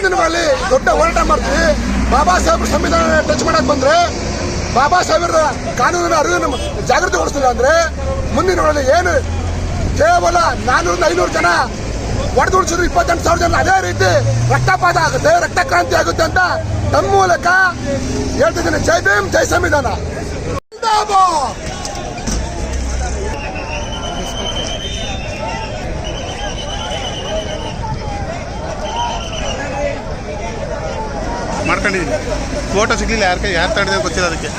ದಿನಗಳಲ್ಲಿ ದೊಡ್ಡ ಹೋರಾಟ ಮಾಡ್ತೀವಿ. ಬಾಬಾ ಸಾಹೇಬ್ರ ಸಂವಿಧಾನ ಟಚ್ ಮಾಡಕ್ ಬಂದ್ರೆ, ಬಾಬಾ ಸಾಹೇಬ್ರ ಕಾನೂನಿನ ಅರಿವನ್ನು ಜಾಗೃತಿಗೊಳಿಸಿಲ್ಲ ಅಂದ್ರೆ ಮುಂದಿನ ದಿನಗಳಲ್ಲಿ ಏನು ಕೇವಲ 400-500 ಜನ ಹೊಡೆದುಡಿಸಿದ್ರು 28,000 ಜನ ಅದೇ ರೀತಿ ರಕ್ತಪಾತ ಆಗುತ್ತೆ, ರಕ್ತ ಕ್ರಾಂತಿ ಆಗುತ್ತೆ ಅಂತ ತಮ್ಮ ಮೂಲಕ ಹೇಳ್ತಿದ್ದೀನಿ. ಜೈ ಭೀಮ್, ಜೈ ಸಂವಿಧಾನ. ಮಾಡ್ಕೊಂಡಿದ್ದೀನಿ. ಫೋಟೋ ಸಿಗ್ಲಿಲ್ಲ, ಯಾರು ತಡೆದ ಗೊತ್ತಿಲ್ಲ ಅದಕ್ಕೆ.